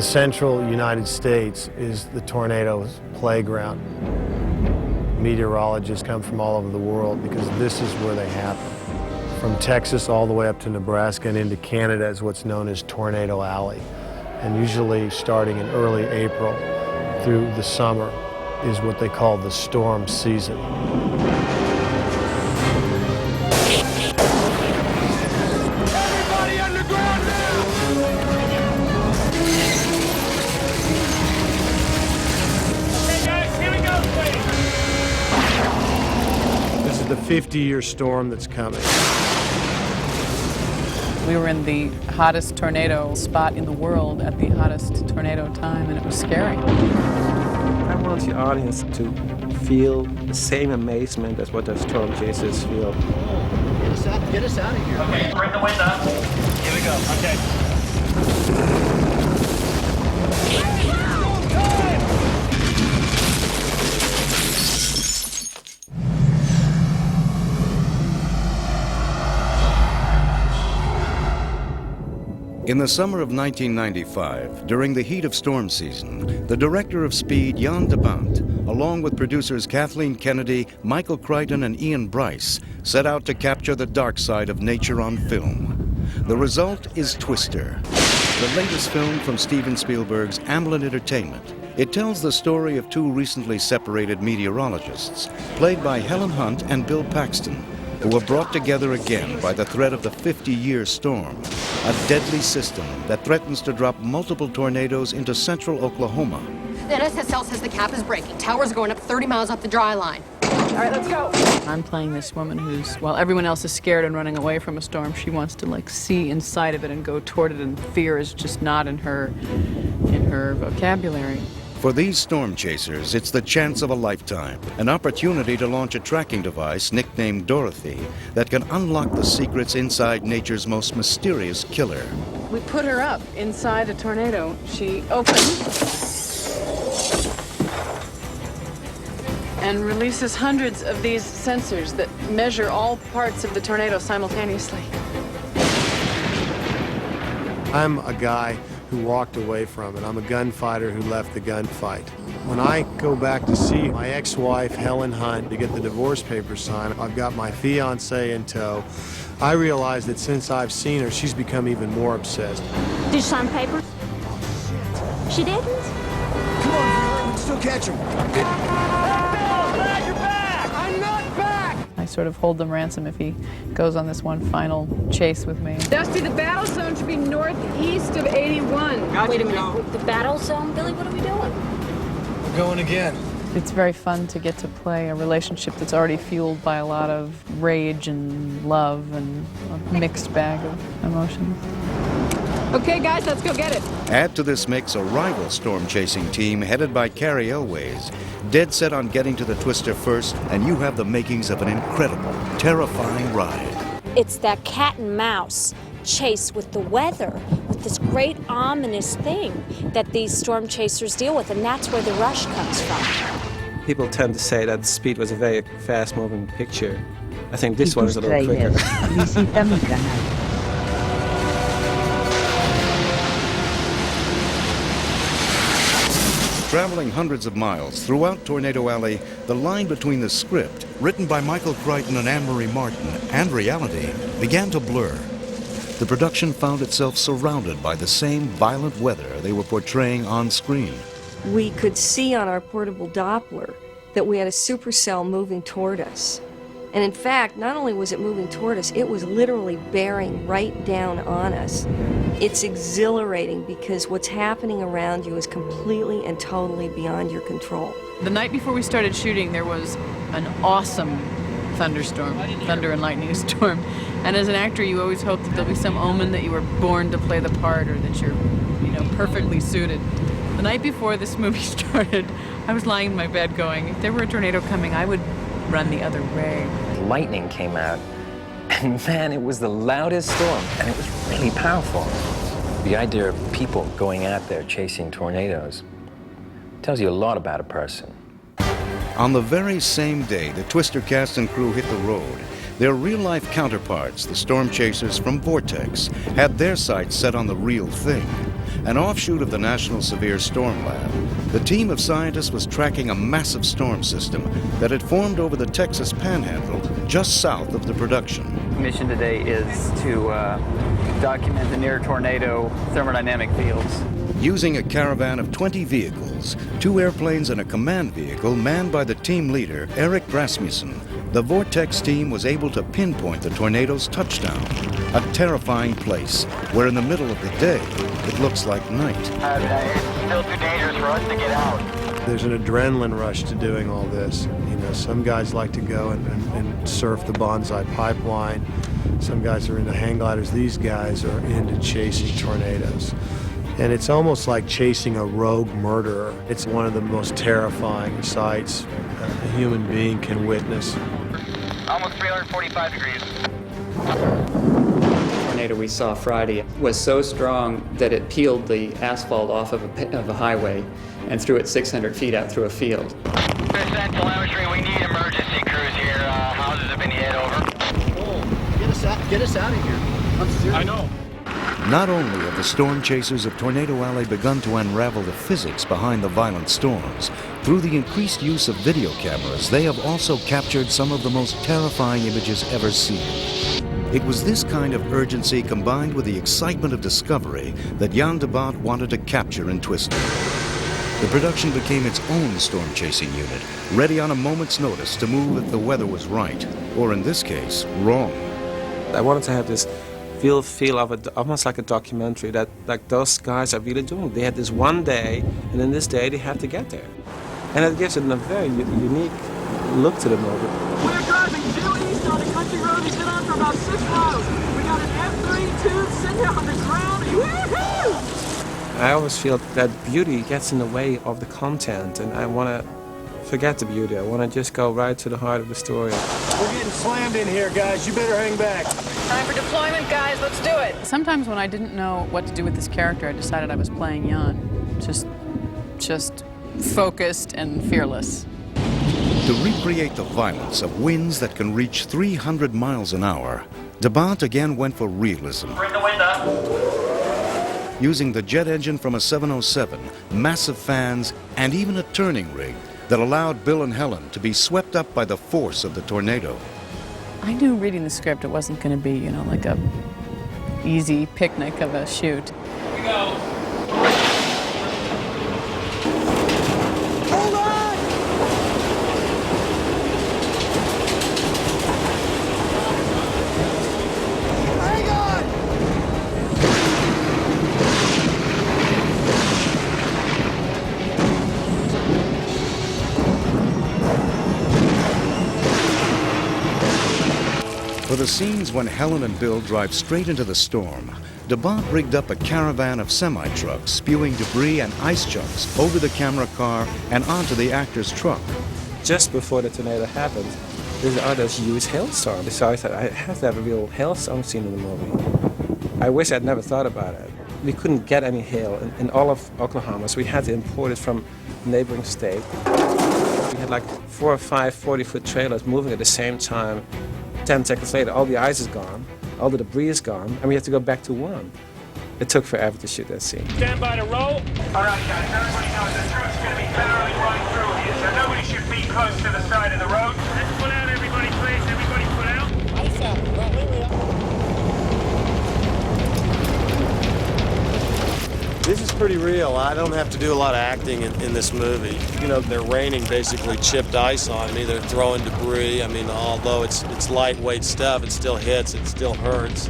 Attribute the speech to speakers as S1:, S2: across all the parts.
S1: The central United States is the tornado's playground. Meteorologists come from all over the world because this is where they happen. From Texas all the way up to Nebraska and into Canada is what's known as Tornado Alley. And usually starting in early April through the summer is what they call the storm season.
S2: Everybody underground now! Okay guys, here we go, please.
S1: This is the 50-year storm that's coming.
S3: We were in the hottest tornado spot in the world at the hottest tornado time, and it was scary.
S4: I want the audience to feel the same amazement as what the storm chasers feel.
S5: Get us out of here.
S2: Okay, bring the wind up. Here we go. Okay.
S6: In the summer of 1995, during the heat of storm season, the director of Speed, Jan de Bont, along with producers Kathleen Kennedy, Michael Crichton, and Ian Bryce, set out to capture the dark side of nature on film. The result is Twister, the latest film from Steven Spielberg's Amblin Entertainment. It tells the story of two recently separated meteorologists, played by Helen Hunt and Bill Paxton, who were brought together again by the threat of the 50-year storm, a deadly system that threatens to drop multiple tornadoes into central Oklahoma.
S7: The NSSL says the cap is breaking. Towers are going up 30 miles off the dry line.
S3: All right, let's go. I'm playing this woman who's, while everyone else is scared and running away from a storm, she wants to see inside of it and go toward it, and fear is just not in her vocabulary.
S6: For these storm chasers, it's the chance of a lifetime, an opportunity to launch a tracking device nicknamed Dorothy that can unlock the secrets inside nature's most mysterious killer.
S3: We put her up inside a tornado. She opens and releases hundreds of these sensors that measure all parts of the tornado simultaneously.
S1: I'm a guy who walked away from it. I'm a gunfighter who left the gunfight. When I go back to see my ex-wife, Helen Hunt, to get the divorce papers signed, I've got my fiancé in tow. I realize that since I've seen her, she's become even more obsessed.
S8: Did you sign papers? She didn't?
S5: Come on, we can still catch him.
S2: Glad you're back! I'm not back!
S3: I sort of hold them ransom if he goes on this one final chase with me.
S9: Dusty, the battle zone should be northeast of 81.
S8: Wait a minute. The battle zone? Billy, what are we doing?
S5: We're going again.
S3: It's very fun to get to play a relationship that's already fueled by a lot of rage and love and a mixed bag of emotions.
S9: Okay, guys, let's go get it.
S6: Add to this mix a rival storm-chasing team headed by Carrie Elways, dead set on getting to the Twister first, and you have the makings of an incredible, terrifying ride.
S8: It's that cat and mouse chase with the weather, with this great ominous thing that these storm chasers deal with, and that's where the rush comes from.
S4: People tend to say that Speed was a very fast-moving picture. I think this one is a little quicker.
S10: Visita mi canal.
S6: Traveling hundreds of miles throughout Tornado Alley, the line between the script, written by Michael Crichton and Anne-Marie Martin, and reality began to blur. The production found itself surrounded by the same violent weather they were portraying on screen.
S11: We could see on our portable Doppler that we had a supercell moving toward us. And in fact, not only was it moving toward us, it was literally bearing right down on us. It's exhilarating because what's happening around you is completely and totally beyond your control.
S3: The night before we started shooting, there was an awesome thunderstorm, thunder and lightning storm. And as an actor, you always hope that there'll be some omen that you were born to play the part or that you're, perfectly suited. The night before this movie started, I was lying in my bed going, if there were a tornado coming, I would run the other way.
S12: Lightning came out, and man, it was the loudest storm, and it was really powerful. The idea of people going out there chasing tornadoes tells you a lot about a person.
S6: On the very same day the Twister cast and crew hit the road, their real-life counterparts, the storm chasers from Vortex, had their sights set on the real thing. an offshoot of the National Severe Storm Lab, the team of scientists was tracking a massive storm system that had formed over the Texas Panhandle just south of the production.
S13: The mission today is to document the near tornado thermodynamic fields.
S6: Using a caravan of 20 vehicles, 2 airplanes and a command vehicle manned by the team leader, Eric Rasmussen, the Vortex team was able to pinpoint the tornado's touchdown, a terrifying place where in the middle of the day, it looks like night.
S2: It's still too dangerous for us to get out.
S1: There's an adrenaline rush to doing all this. You know, some guys like to go and surf the bonsai pipeline. Some guys are into hang gliders. These guys are into chasing tornadoes. And it's almost like chasing a rogue murderer. It's one of the most terrifying sights a human being can witness.
S2: Almost 345 degrees.
S13: The tornado we saw Friday was so strong that it peeled the asphalt off of a highway and threw it 600 feet out through a field.
S2: Percent telemetry, we need emergency crews here. Houses have been hit, over.
S5: Oh, get us out of here. I'm serious.
S2: I know.
S6: Not only have the storm chasers of Tornado Alley begun to unravel the physics behind the violent storms, through the increased use of video cameras, they have also captured some of the most terrifying images ever seen. It was this kind of urgency combined with the excitement of discovery that Jan de Bont wanted to capture in Twister. The production became its own storm chasing unit, ready on a moment's notice to move if the weather was right, or in this case, wrong.
S4: I wanted to have this feel of it, almost like a documentary, that like those guys are really doing. They had this one day, and in this day they had to get there. And it gives it a very unique look to the movie.
S9: We're driving due east on a country road we've been on for about 6 miles. We got an F-32 sitting here on the ground. Woohoo!
S4: I always feel that beauty gets in the way of the content, and I want to forget the beauty. I want to just go right to the heart of the story.
S1: We're getting slammed in here, guys. You better hang back.
S3: Time for deployment, guys. Let's do it. Sometimes when I didn't know what to do with this character, I decided I was playing Jan. Just focused and fearless.
S6: To recreate the violence of winds that can reach 300 miles an hour, de Bont again went for realism.
S2: Bring the wind up.
S6: Using the jet engine from a 707, massive fans, and even a turning rig that allowed Bill and Helen to be swept up by the force of the tornado.
S3: I knew reading the script it wasn't going to be, you know, like a easy picnic of a shoot.
S2: Here we go.
S9: Hold on!
S5: Hang on!
S6: For the scenes when Helen and Bill drive straight into the storm, de Bont rigged up a caravan of semi-trucks spewing debris and ice chunks over the camera car and onto the actor's truck.
S4: Just before the tornado happened, there's this huge hailstorm. So I thought, I have to have a real hailstorm scene in the movie. I wish I'd never thought about it. We couldn't get any hail in all of Oklahoma, so we had to import it from a neighboring state. We had like 4 or 5 40-foot trailers moving at the same time. 10 seconds later, all the ice is gone, all the debris is gone, and we have to go back to one. It took forever to shoot that scene.
S2: Stand by to roll. All right, guys. Everybody knows the truck's going to be barreling right through here, so nobody should be close to the side of the road. Let's pull out, everybody, please. Everybody pull out.
S1: This is pretty real. I don't have to do a lot of acting in this movie. You know, they're raining basically chipped ice on me. They're throwing debris. I mean, although it's lightweight stuff, it still hits, it still hurts.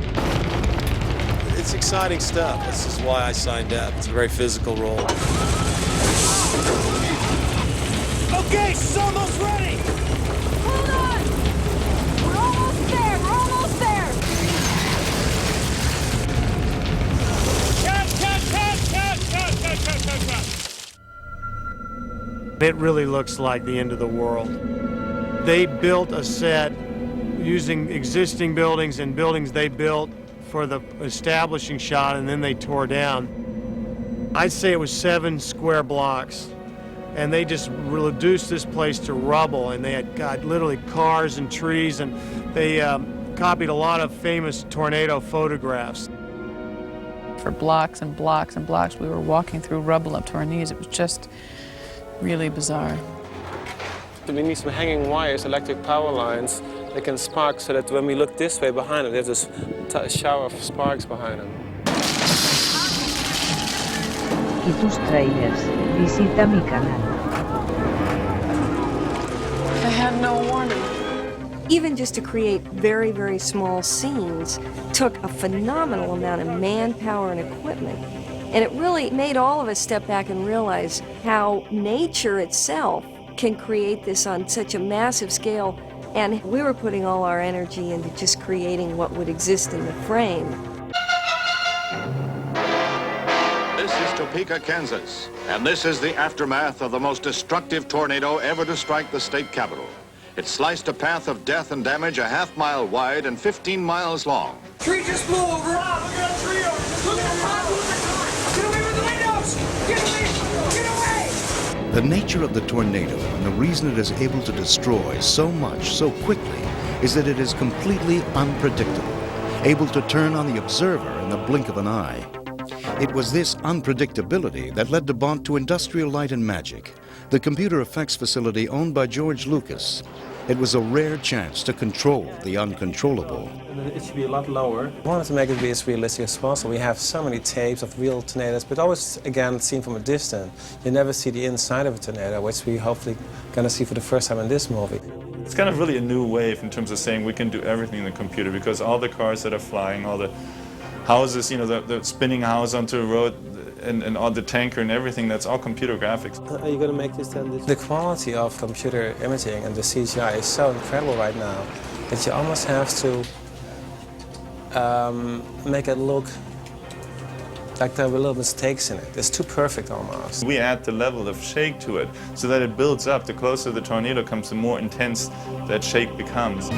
S1: It's exciting stuff. This is why I signed up. It's a very physical role.
S2: Okay, she's almost ready.
S9: Hold on! We're almost there! We're almost there!
S1: It really looks like the end of the world. They built a set using existing buildings and buildings they built for the establishing shot, and then they tore down. I'd say it was 7 square blocks, and they just reduced this place to rubble, and they had got literally cars and trees, and they copied a lot of famous tornado photographs.
S3: for blocks and blocks and blocks. We were walking through rubble up to our knees. It was just really bizarre.
S4: We need some hanging wires, electric power lines that can spark so that when we look this way behind them, there's this shower of sparks behind them.
S10: Y tus trailers, visita mi canal.
S3: I had no warning.
S11: Even just to create very, very small scenes took a phenomenal amount of manpower and equipment. And it really made all of us step back and realize how nature itself can create this on such a massive scale. And we were putting all our energy into just creating what would exist in the frame.
S14: This is Topeka, Kansas, and this is the aftermath of the most destructive tornado ever to strike the state capital. It sliced a path of death and damage a half-mile wide and 15 miles long.
S9: Tree just blew over. Look at that tree over. Look at the top. Get away from the windows. Get away. Get away.
S6: The nature of the tornado and the reason it is able to destroy so much so quickly is that it is completely unpredictable, able to turn on the observer in the blink of an eye. It was this unpredictability that led DeBont to Industrial Light and Magic, the computer effects facility owned by George Lucas. It was a rare chance to control the uncontrollable.
S4: It should be a lot lower. I wanted to make it be as realistic as possible. We have so many tapes of real tornadoes, but always, again, seen from a distance. You never see the inside of a tornado, which we hopefully going to see for the first time in this movie.
S15: It's kind of really a new wave in terms of saying we can do everything in the computer, because all the cars that are flying, all the houses, you know, the spinning house onto a road, and all the tanker and everything, that's all computer graphics.
S4: Are you going to make this then? The quality of computer imaging and the CGI is so incredible right now that you almost have to make it look like there were little mistakes in it. It's too perfect almost.
S15: We add the level of shake to it so that it builds up. The closer the tornado comes, the more intense that shake becomes.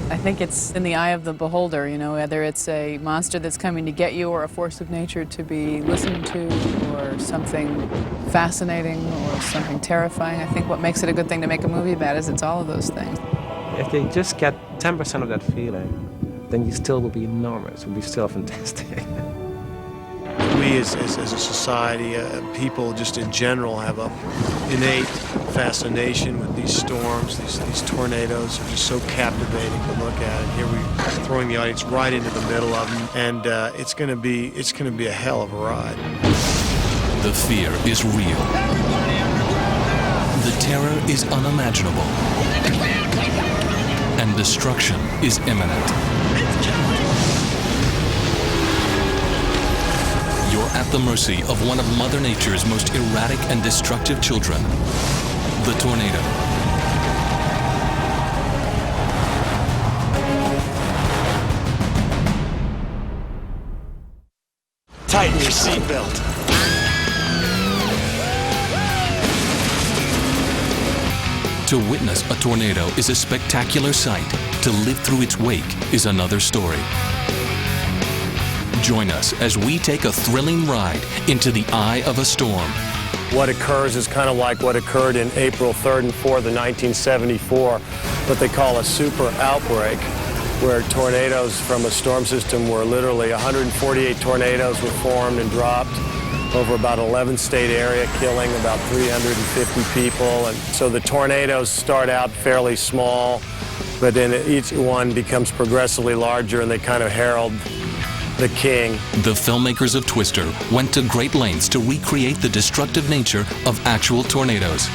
S3: I think it's in the eye of the beholder, you know, whether it's a monster that's coming to get you or a force of nature to be listened to or something fascinating or something terrifying. I think what makes it a good thing to make a movie about is it's all of those things.
S4: If they just get 10% of that feeling, then you still will be enormous. It will be still fantastic.
S1: We as a society, people just in general have a innate fascination with these storms. These tornadoes are just so captivating to look at. And here we're throwing the audience right into the middle of them, and it's going to be a hell of a ride.
S16: The fear is real. The terror is unimaginable. And destruction is imminent. You're at the mercy of one of Mother Nature's most erratic and destructive children, the tornado.
S1: Tighten your seatbelt.
S16: To witness a tornado is a spectacular sight. To live through its wake is another story. Join us as we take a thrilling ride into the eye of a storm.
S1: What occurs is kind of like what occurred in April 3rd and 4th of 1974, what they call a super outbreak, where tornadoes from a storm system were literally 148 tornadoes were formed and dropped over about 11-state area, killing about 350 people. And so the tornadoes start out fairly small, but then each one becomes progressively larger, and they kind of herald the king.
S16: The filmmakers of Twister went to great lengths to recreate the destructive nature of actual tornadoes.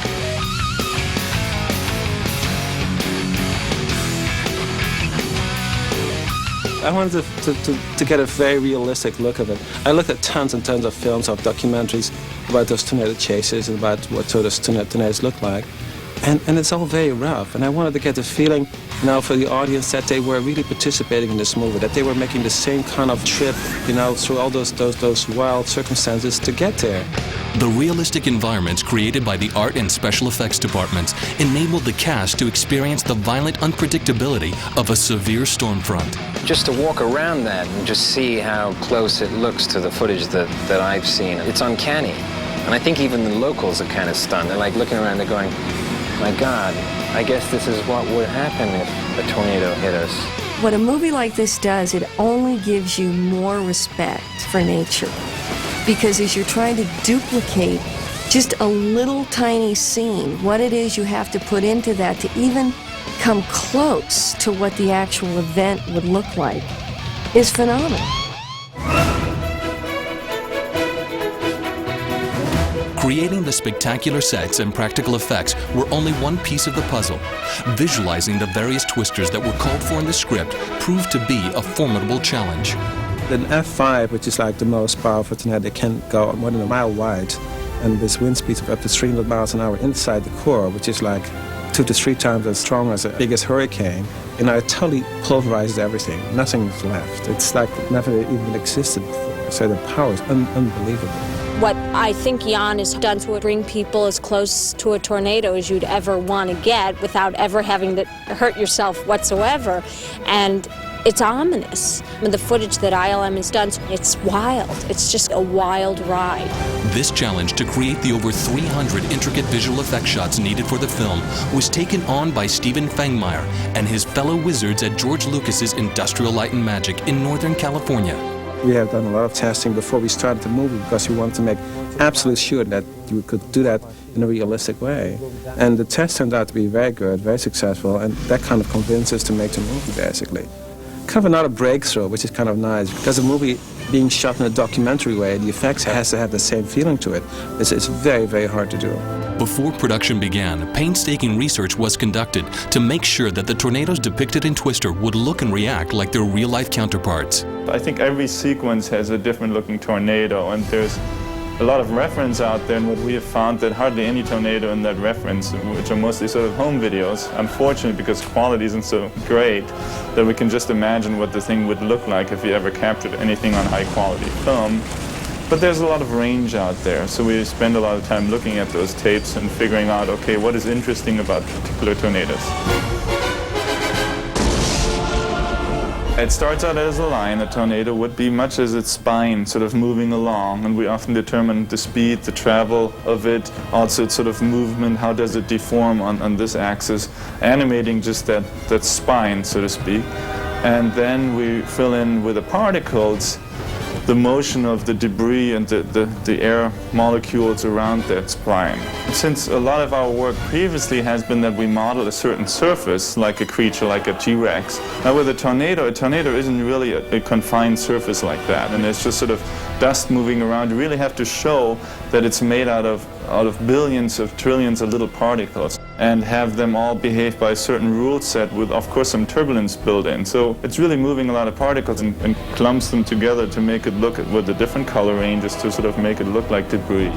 S4: I wanted to get a very realistic look of it. I looked at tons and tons of films, of documentaries about those tornado chases and about what sort of tornadoes look like. And it's all very rough. And I wanted to get the feeling, you know, for the audience that they were really participating in this movie, that they were making the same kind of trip, you know, through all those wild circumstances to get there.
S16: The realistic environments created by the art and special effects departments enabled the cast to experience the violent unpredictability of a severe storm front.
S12: Just to walk around that and just see how close it looks to the footage that I've seen, it's uncanny. And I think even the locals are kind of stunned. They're like looking around, they're going, my God, I guess this is what would happen if a tornado hit us.
S11: What a movie like this does, it only gives you more respect for nature. Because as you're trying to duplicate just a little tiny scene, what it is you have to put into that to even come close to what the actual event would look like is phenomenal.
S16: Creating the spectacular sets and practical effects were only one piece of the puzzle. Visualizing the various twisters that were called for in the script proved to be a formidable challenge.
S4: An F5, which is like the most powerful tornado, it can go more than a mile wide, and with wind speeds of up to 300 miles an hour inside the core, which is like 2 to 3 times as strong as the biggest hurricane, it totally pulverizes everything. Nothing's left. It's like it never even existed before. So the power is unbelievable.
S8: What I think Jan has done to bring people as close to a tornado as you'd ever want to get without ever having to hurt yourself whatsoever. And it's ominous. I mean, the footage that ILM has done, it's wild. It's just a wild ride.
S16: This challenge to create the over 300 intricate visual effects shots needed for the film was taken on by Stephen Fangmeyer and his fellow wizards at George Lucas's Industrial Light and Magic in Northern California.
S4: We have done a lot of testing before we started the movie because we wanted to make absolutely sure that you could do that in a realistic way. And the test turned out to be very good, very successful, and that kind of convinced us to make the movie, basically. Kind of another breakthrough, which is kind of nice, because a movie being shot in a documentary way, the effects has to have the same feeling to it. It's very, very hard to do.
S16: Before production began, painstaking research was conducted to make sure that the tornadoes depicted in Twister would look and react like their real-life counterparts.
S15: I think every sequence has a different looking tornado, and there's a lot of reference out there, and what we have found that hardly any tornado in that reference, which are mostly sort of home videos, unfortunately because quality isn't so great, that we can just imagine what the thing would look like if we ever captured anything on high quality film. But there's a lot of range out there, so we spend a lot of time looking at those tapes and figuring out, okay, what is interesting about particular tornadoes. It starts out as a line. A tornado would be much as its spine, sort of moving along, and we often determine the speed, the travel of it, also its sort of movement, how does it deform on this axis, animating just that spine, so to speak. And then we fill in with the particles the motion of the debris and the air molecules around that spine. Since a lot of our work previously has been that we model a certain surface, like a creature, like a T-Rex. Now with a tornado isn't really a confined surface like that, and it's just sort of dust moving around. You really have to show that it's made out of billions of trillions of little particles and have them all behave by a certain rule set with, of course, some turbulence built in. So it's really moving a lot of particles and clumps them together to make it look with the different color ranges to sort of make it look like debris.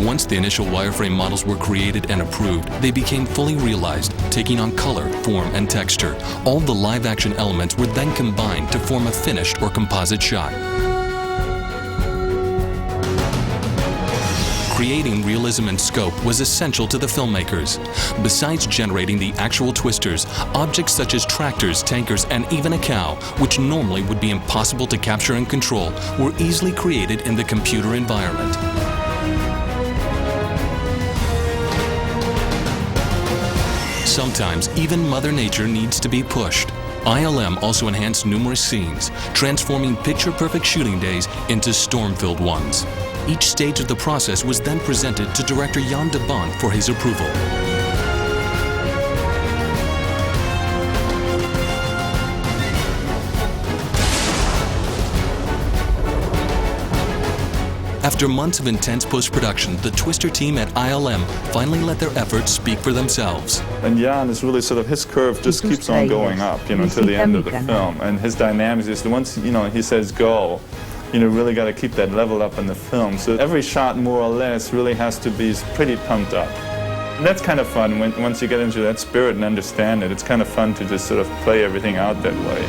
S16: Once the initial wireframe models were created and approved, they became fully realized, taking on color, form, and texture. All the live-action elements were then combined to form a finished or composite shot. Creating realism and scope was essential to the filmmakers. Besides generating the actual twisters, objects such as tractors, tankers, and even a cow, which normally would be impossible to capture and control, were easily created in the computer environment. Sometimes even Mother Nature needs to be pushed. ILM also enhanced numerous scenes, transforming picture-perfect shooting days into storm-filled ones. Each stage of the process was then presented to director Jan de Bont for his approval. After months of intense post-production, the Twister team at ILM finally let their efforts speak for themselves.
S15: And Jan is really sort of, his curve just keeps on going up, until the end of the film. And his dynamics is, once, he says go, really got to keep that level up in the film. So every shot, more or less, really has to be pretty pumped up. And that's kind of fun. Once you get into that spirit and understand it, it's kind of fun to just sort of play everything out that way.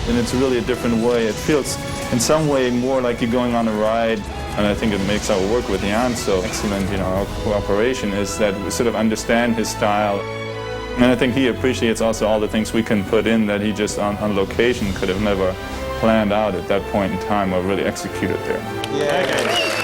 S15: And it's really a different way. It feels in some way more like you're going on a ride. And I think it makes our work with Jan so excellent, our cooperation, is that we sort of understand his style. And I think he appreciates also all the things we can put in that he just on location could have never planned out at that point in time or really executed there.
S4: Yeah.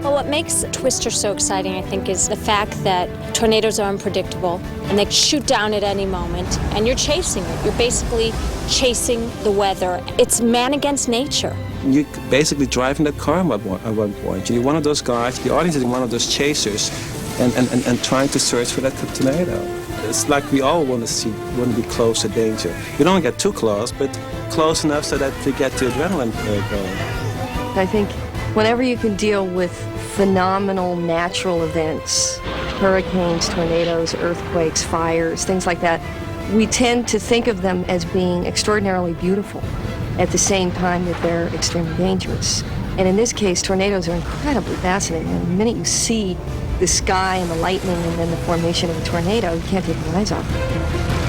S8: What makes Twister so exciting, I think, is the fact that tornadoes are unpredictable and they shoot down at any moment, and you're chasing it. You're basically chasing the weather. It's man against nature.
S4: You're basically driving that car at one point. You're one of those guys, the audience is one of those chasers, and trying to search for that tornado. It's like we all want to be close to danger. You don't get too close, but close enough so that we get the adrenaline going.
S11: I think whenever you can deal with phenomenal natural events, hurricanes, tornadoes, earthquakes, fires, things like that, we tend to think of them as being extraordinarily beautiful at the same time that they're extremely dangerous. And in this case, tornadoes are incredibly fascinating. And the minute you see the sky and the lightning and then the formation of a tornado, you can't take your eyes off it.